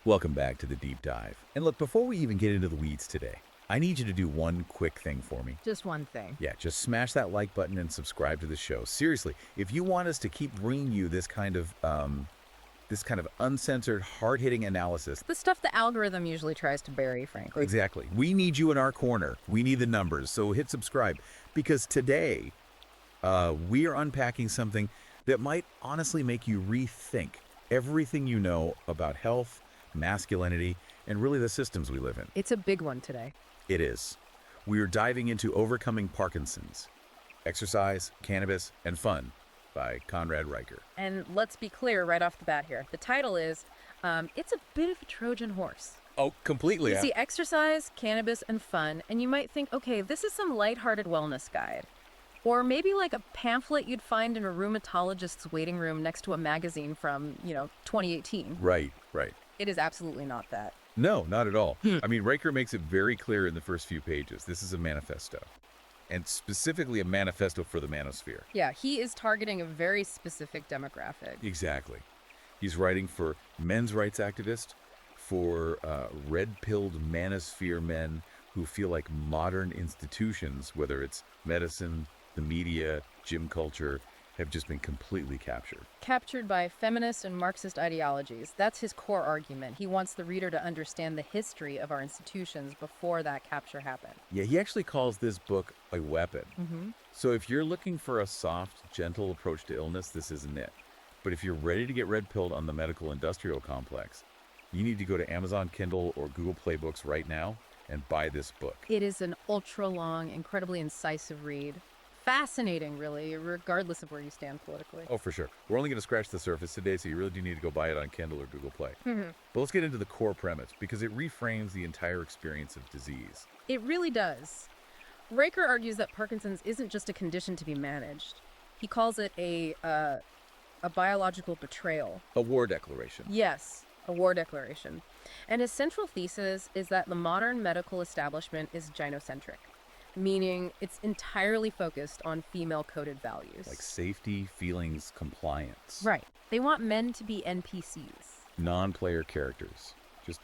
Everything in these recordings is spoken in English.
Welcome back to the deep dive. And look, before we even get into the weeds today, I need you to do one quick thing for me. Just one thing. Yeah, just smash that like button and subscribe to the show. Seriously, if you want us to keep bringing you this kind of uncensored, hard-hitting analysis. The stuff the algorithm usually tries to bury, frankly. Exactly. We need you in our corner. We need the numbers, so hit subscribe. Because today, we are unpacking something that might honestly make you rethink everything you know about health, masculinity, and really the systems we live in. It's a big one today. It is. We are diving into Overcoming Parkinson's, Exercise, Cannabis, and Fun by Conrad Reicher. And let's be clear right off the bat here. The title is, it's a bit of a Trojan horse. Oh, completely. You see exercise, cannabis, and fun, and you might think, okay, this is some lighthearted wellness guide. Or maybe like a pamphlet you'd find in a rheumatologist's waiting room next to a magazine from, 2018. Right. It is absolutely not that. No, not at all. I mean, Reicher makes it very clear in the first few pages. This is a manifesto, and specifically a manifesto for the manosphere. Yeah, he is targeting a very specific demographic. Exactly. He's writing for men's rights activists, for red-pilled manosphere men who feel like modern institutions, whether it's medicine, the media, gym culture, have just been completely captured. Captured by feminist and Marxist ideologies. That's his core argument. He wants the reader to understand the history of our institutions before that capture happened. Yeah, he actually calls this book a weapon. So if you're looking for a soft, gentle approach to illness, this isn't it. But if you're ready to get red-pilled on the medical industrial complex, you need to go to Amazon Kindle or Google Play Books right now and buy this book. It is an ultra-long, incredibly incisive read. Fascinating, really, regardless of where you stand politically. Oh, for sure. We're only going to scratch the surface today, so you really do need to go buy it on Kindle or Google Play. But let's get into the core premise, because it reframes the entire experience of disease. It really does. Reicher argues that Parkinson's isn't just a condition to be managed. He calls it a biological betrayal. A war declaration. Yes, a war declaration. And his central thesis is that the modern medical establishment is gynocentric, meaning it's entirely focused on female-coded values. Like safety, feelings, compliance. Right. They want men to be NPCs. Non-player characters. Just,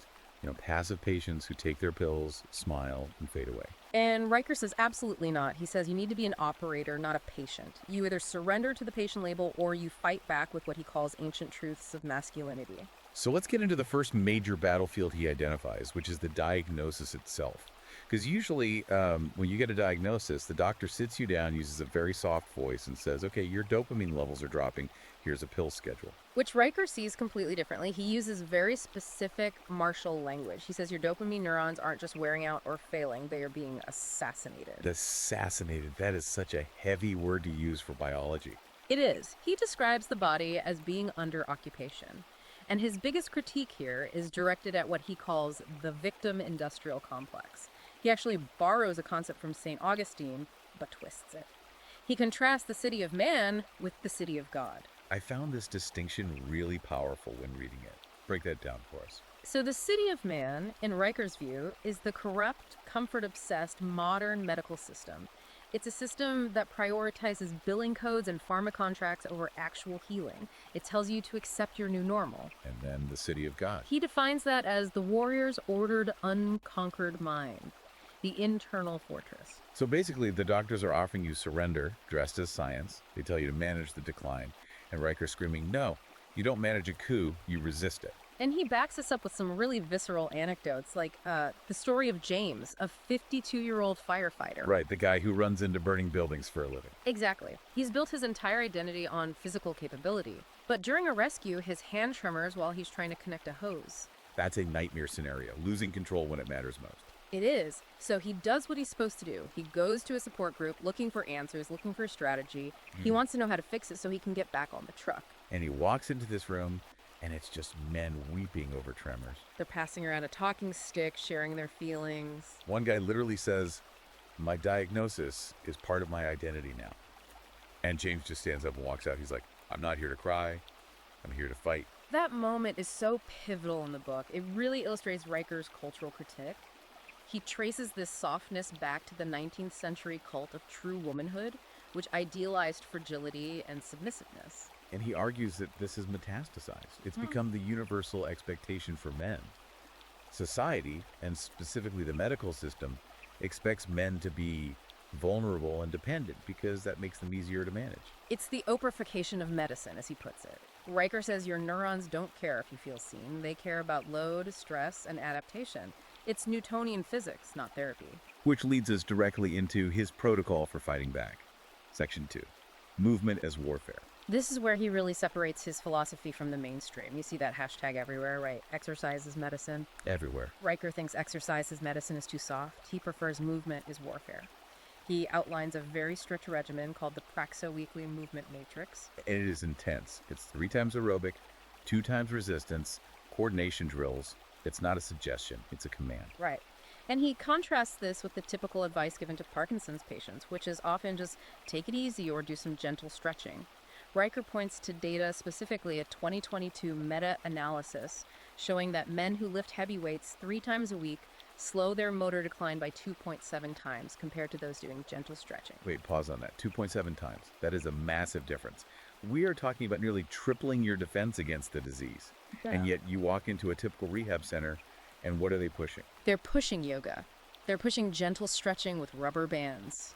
passive patients who take their pills, smile, and fade away. And Reicher says absolutely not. He says you need to be an operator, not a patient. You either surrender to the patient label or you fight back with what he calls ancient truths of masculinity. So let's get into the first major battlefield he identifies, which is the diagnosis itself. Because usually when you get a diagnosis, the doctor sits you down, uses a very soft voice, and says, okay, your dopamine levels are dropping. Here's a pill schedule. Which Reicher sees completely differently. He uses very specific martial language. He says your dopamine neurons aren't just wearing out or failing, they are being assassinated. Assassinated. That is such a heavy word to use for biology. It is. He describes the body as being under occupation. And his biggest critique here is directed at what he calls the victim industrial complex. He actually borrows a concept from St. Augustine, but twists it. He contrasts the city of man with the city of God. I found this distinction really powerful when reading it. Break that down for us. So the city of man, in Reicher's view, is the corrupt, comfort-obsessed modern medical system. It's a system that prioritizes billing codes and pharma contracts over actual healing. It tells you to accept your new normal. And then the city of God. He defines that as the warrior's ordered, unconquered mind, the internal fortress. So basically, the doctors are offering you surrender, dressed as science. They tell you to manage the decline. And Reicher's screaming, no, you don't manage a coup, you resist it. And he backs this up with some really visceral anecdotes, like the story of James, a 52-year-old firefighter. Right, the guy who runs into burning buildings for a living. Exactly. He's built his entire identity on physical capability. But during a rescue, his hand tremors while he's trying to connect a hose. That's a nightmare scenario, losing control when it matters most. It is. So he does what he's supposed to do. He goes to a support group looking for answers, looking for a strategy. He wants to know how to fix it so he can get back on the truck. And he walks into this room, and it's just men weeping over tremors. They're passing around a talking stick, sharing their feelings. One guy literally says, my diagnosis is part of my identity now. And James just stands up and walks out. He's like, I'm not here to cry. I'm here to fight. That moment is so pivotal in the book. It really illustrates Reicher's cultural critique. He traces this softness back to the 19th century cult of true womanhood, which idealized fragility and submissiveness. And he argues that this is metastasized. It's become the universal expectation for men. Society, and specifically the medical system, expects men to be vulnerable and dependent because that makes them easier to manage. It's the Oprahfication of medicine, as he puts it. Riker says your neurons don't care if you feel seen. They care about load, stress, and adaptation. It's Newtonian physics, not therapy. Which leads us directly into his protocol for fighting back. Section 2. Movement as warfare. This is where he really separates his philosophy from the mainstream. You see that hashtag everywhere, right? Exercise is medicine. Everywhere. Riker thinks exercise as medicine is too soft. He prefers movement is warfare. He outlines a very strict regimen called the Praxo Weekly Movement Matrix. And it is intense. It's 3 times aerobic, 2 times resistance, coordination drills. It's not a suggestion, it's a command. Right. And he contrasts this with the typical advice given to Parkinson's patients, which is often just take it easy or do some gentle stretching. Riker points to data, specifically a 2022 meta-analysis, showing that men who lift heavy weights 3 times a week slow their motor decline by 2.7 times compared to those doing gentle stretching. Wait, pause on that. 2.7 times. That is a massive difference. We are talking about nearly tripling your defense against the disease. Yeah. And yet you walk into a typical rehab center, and what are they pushing? They're pushing yoga. They're pushing gentle stretching with rubber bands.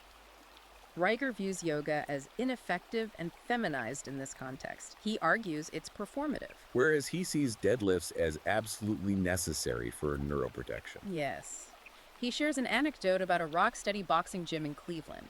Riker views yoga as ineffective and feminized in this context. He argues it's performative. Whereas he sees deadlifts as absolutely necessary for neuroprotection. Yes. He shares an anecdote about a rock-steady boxing gym in Cleveland.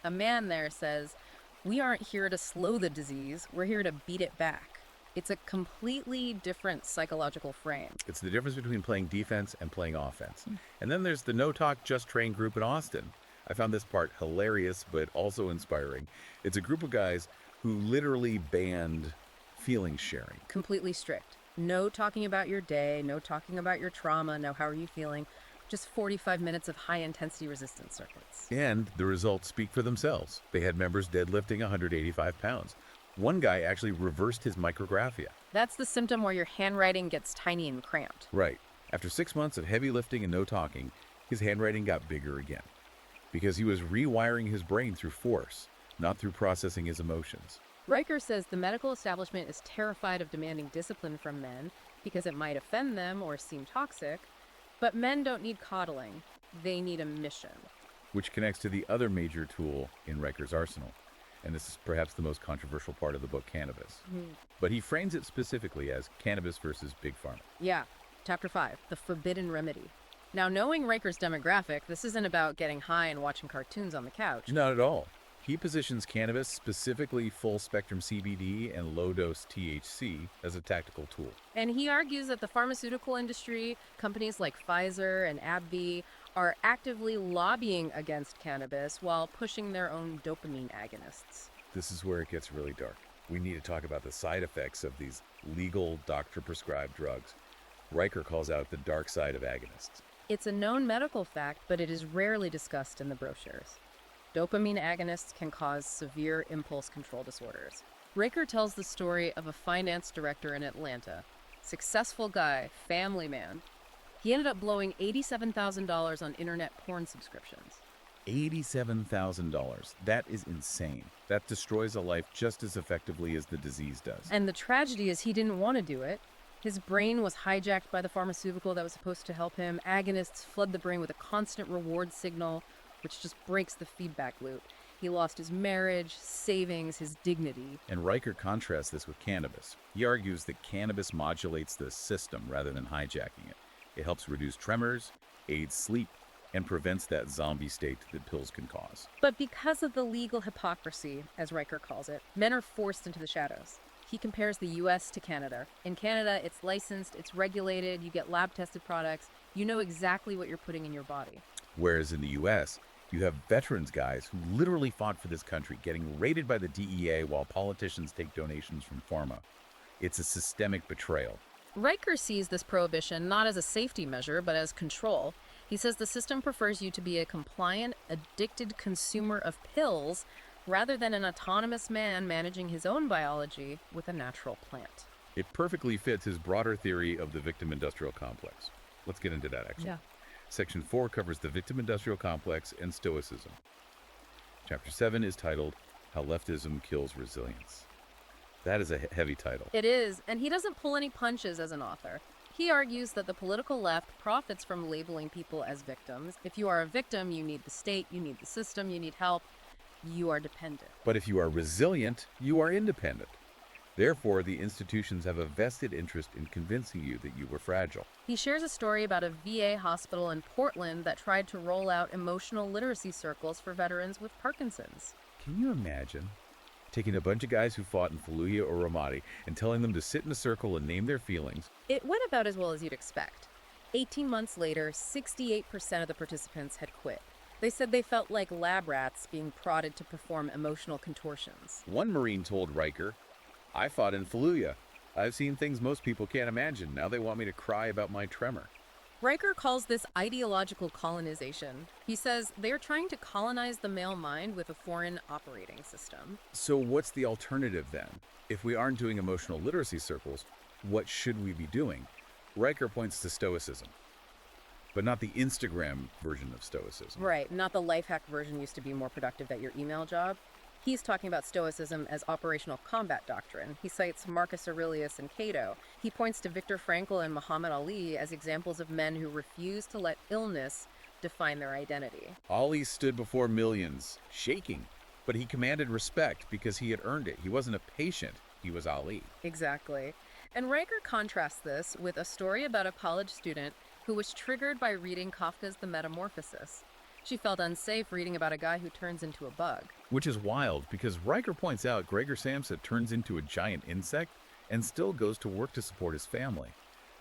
A man there says, "We aren't here to slow the disease, we're here to beat it back." It's a completely different psychological frame. It's the difference between playing defense and playing offense. And then there's the No Talk, Just Train group in Austin. I found this part hilarious, but also inspiring. It's a group of guys who literally banned feeling sharing. Completely strict. No talking about your day, no talking about your trauma, no how are you feeling. Just 45 minutes of high-intensity resistance circuits. And the results speak for themselves. They had members deadlifting 185 pounds. One guy actually reversed his micrographia. That's the symptom where your handwriting gets tiny and cramped. Right. After 6 months of heavy lifting and no talking, his handwriting got bigger again. Because he was rewiring his brain through force, not through processing his emotions. Riker says the medical establishment is terrified of demanding discipline from men because it might offend them or seem toxic, but men don't need coddling. They need a mission. Which connects to the other major tool in Riker's arsenal. And this is perhaps the most controversial part of the book, cannabis. But he frames it specifically as cannabis versus big pharma. Yeah. Chapter 5, The Forbidden Remedy. Now, knowing Riker's demographic, this isn't about getting high and watching cartoons on the couch. Not at all. He positions cannabis, specifically full-spectrum CBD and low-dose THC, as a tactical tool. And he argues that the pharmaceutical industry, companies like Pfizer and AbbVie, are actively lobbying against cannabis while pushing their own dopamine agonists. This is where it gets really dark. We need to talk about the side effects of these legal doctor-prescribed drugs. Riker calls out the dark side of agonists. It's a known medical fact, but it is rarely discussed in the brochures. Dopamine agonists can cause severe impulse control disorders. Riker tells the story of a finance director in Atlanta. Successful guy, family man. He ended up blowing $87,000 on internet porn subscriptions. $87,000. That is insane. That destroys a life just as effectively as the disease does. And the tragedy is he didn't want to do it. His brain was hijacked by the pharmaceutical that was supposed to help him. Agonists flood the brain with a constant reward signal, which just breaks the feedback loop. He lost his marriage, savings, his dignity. And Riker contrasts this with cannabis. He argues that cannabis modulates the system rather than hijacking it. It helps reduce tremors, aids sleep, and prevents that zombie state that pills can cause. But because of the legal hypocrisy, as Riker calls it, men are forced into the shadows. He compares the US to Canada. In Canada, it's licensed, it's regulated, you get lab-tested products, you know exactly what you're putting in your body. Whereas in the US, you have veterans guys who literally fought for this country, getting raided by the DEA while politicians take donations from pharma. It's a systemic betrayal. Riker sees this prohibition not as a safety measure, but as control. He says the system prefers you to be a compliant, addicted consumer of pills rather than an autonomous man managing his own biology with a natural plant. It perfectly fits his broader theory of the victim industrial complex. Let's get into that, actually. Yeah. Section 4 covers the victim industrial complex and stoicism. Chapter 7 is titled, How Leftism Kills Resilience. That is a heavy title. It is, and he doesn't pull any punches as an author. He argues that the political left profits from labeling people as victims. If you are a victim, you need the state, you need the system, you need help, you are dependent. But if you are resilient, you are independent. Therefore, the institutions have a vested interest in convincing you that you were fragile. He shares a story about a VA hospital in Portland that tried to roll out emotional literacy circles for veterans with Parkinson's. Can you imagine taking a bunch of guys who fought in Fallujah or Ramadi and telling them to sit in a circle and name their feelings? It went about as well as you'd expect. 18 months later, 68% of the participants had quit. They said they felt like lab rats being prodded to perform emotional contortions. One Marine told Riker, "I fought in Fallujah. I've seen things most people can't imagine. Now they want me to cry about my tremor." Riker calls this ideological colonization. He says they are trying to colonize the male mind with a foreign operating system. So what's the alternative then? If we aren't doing emotional literacy circles, what should we be doing? Riker points to Stoicism, but not the Instagram version of Stoicism. Right, not the life hack version used to be more productive at your email job. He's talking about Stoicism as operational combat doctrine. He cites Marcus Aurelius and Cato. He points to Viktor Frankl and Muhammad Ali as examples of men who refuse to let illness define their identity. Ali stood before millions, shaking, but he commanded respect because he had earned it. He wasn't a patient, he was Ali. Exactly. And Riker contrasts this with a story about a college student who was triggered by reading Kafka's The Metamorphosis. She felt unsafe reading about a guy who turns into a bug. Which is wild because Riker points out Gregor Samsa turns into a giant insect and still goes to work to support his family.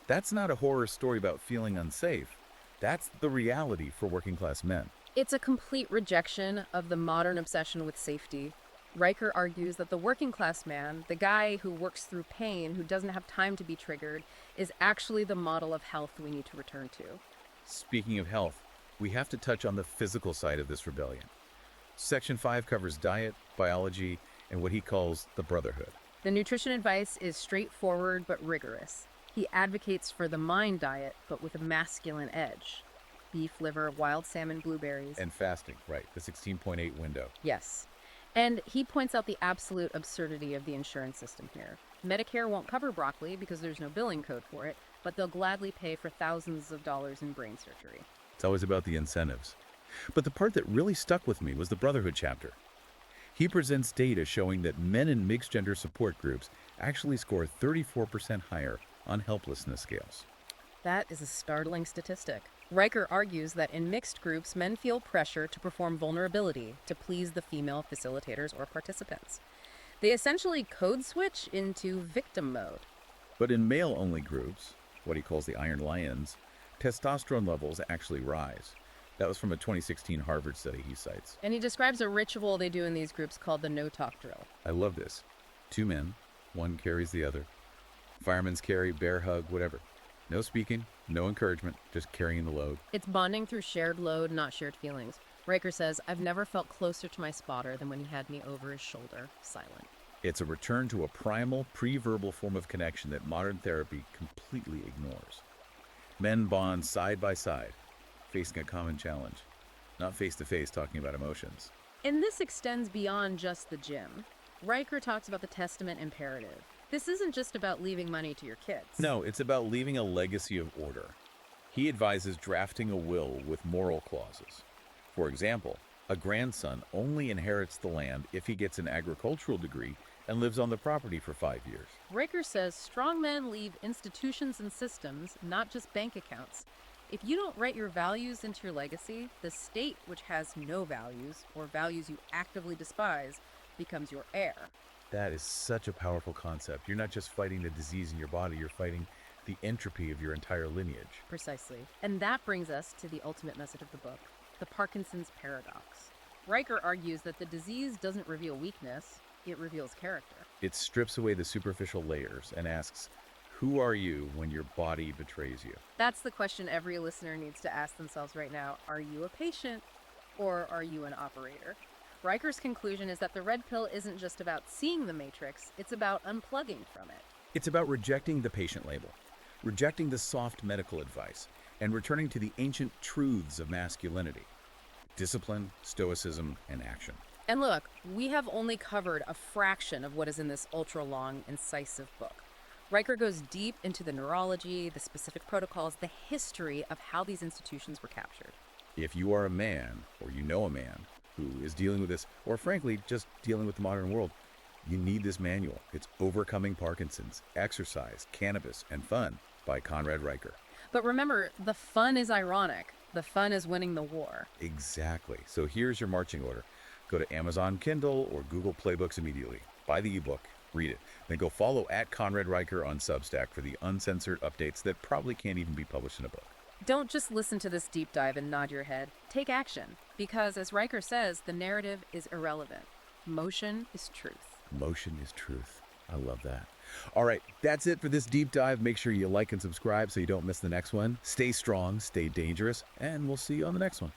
That's not a horror story about feeling unsafe. That's the reality for working class men. It's a complete rejection of the modern obsession with safety. Riker argues that the working class man, the guy who works through pain, who doesn't have time to be triggered, is actually the model of health we need to return to. Speaking of health, we have to touch on the physical side of this rebellion. Section 5 covers diet, biology, and what he calls the brotherhood. The nutrition advice is straightforward but rigorous. He advocates for the mind diet, but with a masculine edge. Beef liver, wild salmon, blueberries. And fasting, right, the 16.8 window. Yes. And he points out the absolute absurdity of the insurance system here. Medicare won't cover broccoli because there's no billing code for it, but they'll gladly pay for thousands of dollars in brain surgery. It's always about the incentives. But the part that really stuck with me was the Brotherhood chapter. He presents data showing that men in mixed gender support groups actually score 34% higher on helplessness scales. That is a startling statistic. Riker argues that in mixed groups, men feel pressure to perform vulnerability to please the female facilitators or participants. They essentially code switch into victim mode. But in male-only groups, what he calls the Iron Lions, testosterone levels actually rise. That was from a 2016 Harvard study he cites. And he describes a ritual they do in these groups called the no-talk drill. I love this. 2 men, one carries the other. Fireman's carry, bear hug, whatever. No speaking, no encouragement, just carrying the load. It's bonding through shared load, not shared feelings. Riker says, "I've never felt closer to my spotter than when he had me over his shoulder, silent." It's a return to a primal, pre-verbal form of connection that modern therapy completely ignores. Men bond side by side, facing a common challenge, not face-to-face talking about emotions. And this extends beyond just the gym. Riker talks about the testament imperative. This isn't just about leaving money to your kids. No, it's about leaving a legacy of order. He advises drafting a will with moral clauses. For example, a grandson only inherits the land if he gets an agricultural degree and lives on the property for 5 years. Riker says strong men leave institutions and systems, not just bank accounts. If you don't write your values into your legacy, the state, which has no values or values you actively despise, becomes your heir. That is such a powerful concept. You're not just fighting the disease in your body, you're fighting the entropy of your entire lineage. Precisely. And that brings us to the ultimate message of the book, the Parkinson's paradox. Riker argues that the disease doesn't reveal weakness, it reveals character. It strips away the superficial layers and asks, who are you when your body betrays you? That's the question every listener needs to ask themselves right now. Are you a patient or are you an operator? Riker's conclusion is that the red pill isn't just about seeing the matrix, it's about unplugging from it. It's about rejecting the patient label, rejecting the soft medical advice, and returning to the ancient truths of masculinity: discipline, stoicism, and action. And look, we have only covered a fraction of what is in this ultra-long, incisive book. Riker goes deep into the neurology, the specific protocols, the history of how these institutions were captured. If you are a man, or you know a man, who is dealing with this, or frankly, just dealing with the modern world, you need this manual. It's Overcoming Parkinson's, Exercise, Cannabis, and Fun by Conrad Riker. But remember, the fun is ironic. The fun is winning the war. Exactly. So here's your marching order. Go to Amazon Kindle or Google Playbooks immediately. Buy the ebook, read it. Then go follow at Conrad Riker on Substack for the uncensored updates that probably can't even be published in a book. Don't just listen to this deep dive and nod your head. Take action. Because, as Riker says, the narrative is irrelevant. Motion is truth. Motion is truth. I love that. All right, that's it for this deep dive. Make sure you like and subscribe so you don't miss the next one. Stay strong, stay dangerous, and we'll see you on the next one.